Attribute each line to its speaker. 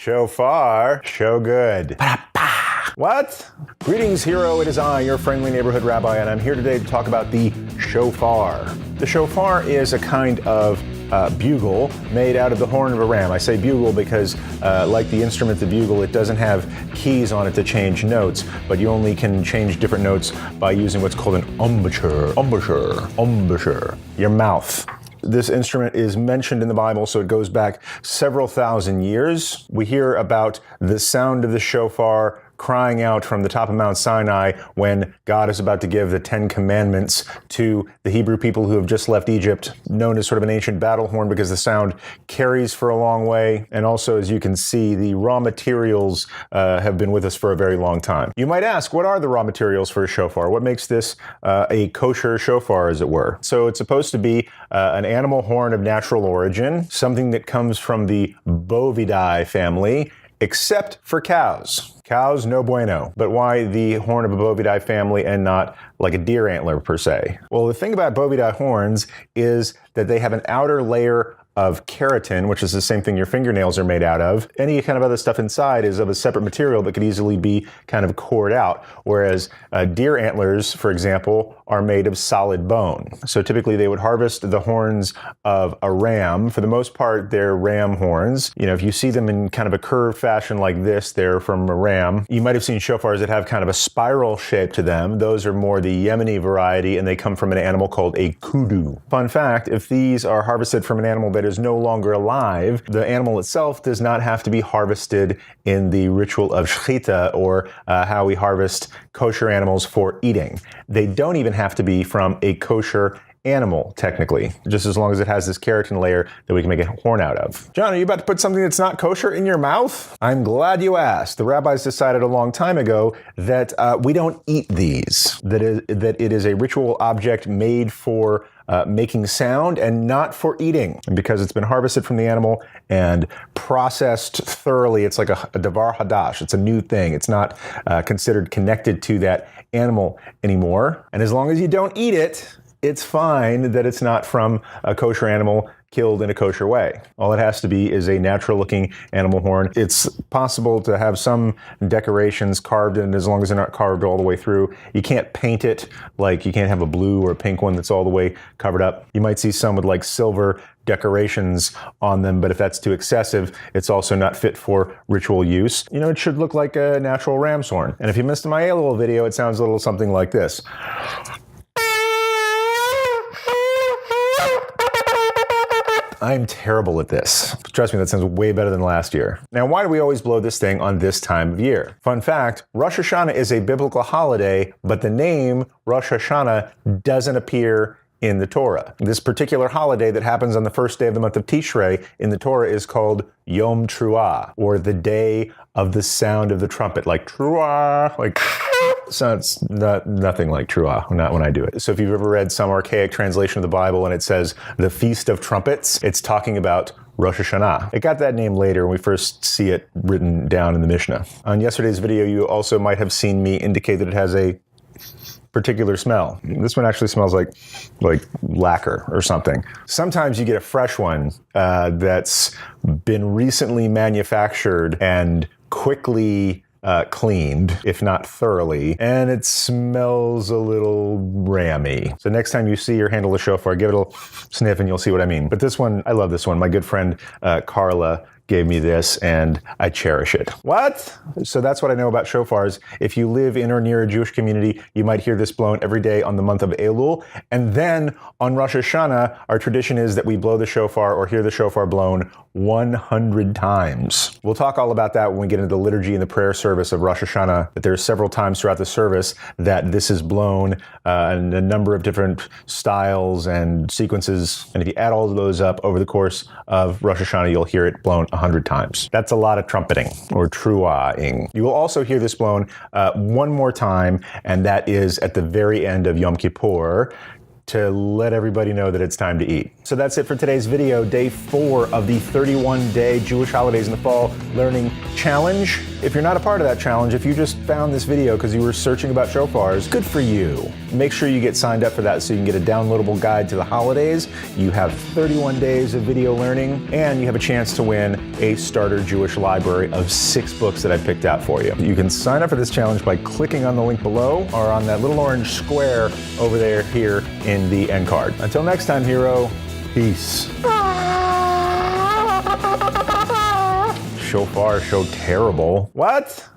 Speaker 1: Shofar, show good. What? Greetings, hero. It is I, your friendly neighborhood rabbi, and I'm here today to talk about the shofar. The shofar is a kind of bugle made out of the horn of a ram. I say bugle because, like the instrument, the bugle, it doesn't have keys on it to change notes, but you only can change different notes by using what's called an embouchure. Your mouth. This instrument is mentioned in the Bible, so it goes back several thousand years. We hear about the sound of the shofar crying out from the top of Mount Sinai when God is about to give the 10 Commandments to the Hebrew people who have just left Egypt, known as sort of an ancient battle horn because the sound carries for a long way. And also, as you can see, the raw materials have been with us for a very long time. You might ask, what are the raw materials for a shofar? What makes this a kosher shofar, as it were? So it's supposed to be an animal horn of natural origin, something that comes from the Bovidae family, except for cows. Cows, no bueno. But why the horn of a Bovidae family and not like a deer antler per se? Well, the thing about Bovidae horns is that they have an outer layer of keratin, which is the same thing your fingernails are made out of. Any kind of other stuff inside is of a separate material that could easily be kind of cored out, whereas deer antlers, for example, are made of solid bone. So typically they would harvest the horns of a ram. For the most part, they're ram horns. You know, if you see them in kind of a curved fashion like this, they're from a ram. You might have seen shofars that have kind of a spiral shape to them. Those are more the Yemeni variety, and they come from an animal called a kudu. Fun fact, if these are harvested from an animal that is no longer alive, the animal itself does not have to be harvested in the ritual of shechita, or how we harvest kosher animals for eating. They don't even have to be from a kosher animal, technically, just as long as it has this keratin layer that we can make a horn out of. John, are you about to put something that's not kosher in your mouth? I'm glad you asked. The rabbis decided a long time ago that we don't eat these, that it is a ritual object made for making sound and not for eating. And because it's been harvested from the animal and processed thoroughly, it's like a davar hadash. It's a new thing. It's not considered connected to that animal anymore. And as long as you don't eat it, it's fine that it's not from a kosher animal killed in a kosher way. All it has to be is a natural-looking animal horn. It's possible to have some decorations carved in, as long as they're not carved all the way through. You can't paint it, like you can't have a blue or a pink one that's all the way covered up. You might see some with like silver decorations on them, but if that's too excessive, it's also not fit for ritual use. You know, it should look like a natural ram's horn. And if you missed my little video, it sounds a little something like this. I'm terrible at this. Trust me, that sounds way better than last year. Now, why do we always blow this thing on this time of year? Fun fact, Rosh Hashanah is a biblical holiday, but the name Rosh Hashanah doesn't appear in the Torah. This particular holiday that happens on the first day of the month of Tishrei in the Torah is called Yom Truah, or the day of the sound of the trumpet, like Truah, like sounds nothing like Truah, not when I do it. So if you've ever read some archaic translation of the Bible and it says the Feast of Trumpets, it's talking about Rosh Hashanah. It got that name later when we first see it written down in the Mishnah. On yesterday's video, you also might have seen me indicate that it has a particular smell. This one actually smells like lacquer or something. Sometimes you get a fresh one that's been recently manufactured and quickly cleaned, if not thoroughly, and it smells a little rammy. So next time you see or handle a shofar, give it a little sniff and you'll see what I mean. But this one, I love this one. My good friend Carla gave me this and I cherish it. What? So that's what I know about shofars. If you live in or near a Jewish community, you might hear this blown every day on the month of Elul. And then on Rosh Hashanah, our tradition is that we blow the shofar or hear the shofar blown 100 times. We'll talk all about that when we get into the liturgy and the prayer service of Rosh Hashanah, that there are several times throughout the service that this is blown in a number of different styles and sequences. And if you add all of those up over the course of Rosh Hashanah, you'll hear it blown 100 times. That's a lot of trumpeting or truahing. You will also hear this blown one more time, and that is at the very end of Yom Kippur, to let everybody know that it's time to eat. So that's it for today's video, day 4 of the 31-day Jewish Holidays in the Fall Learning Challenge. If you're not a part of that challenge, if you just found this video because you were searching about shofars, good for you. Make sure you get signed up for that so you can get a downloadable guide to the holidays. You have 31 days of video learning, and you have a chance to win a starter Jewish library of 6 books that I picked out for you. You can sign up for this challenge by clicking on the link below or on that little orange square over there here in the end card. Until next time, hero, peace. Shofar so terrible. What?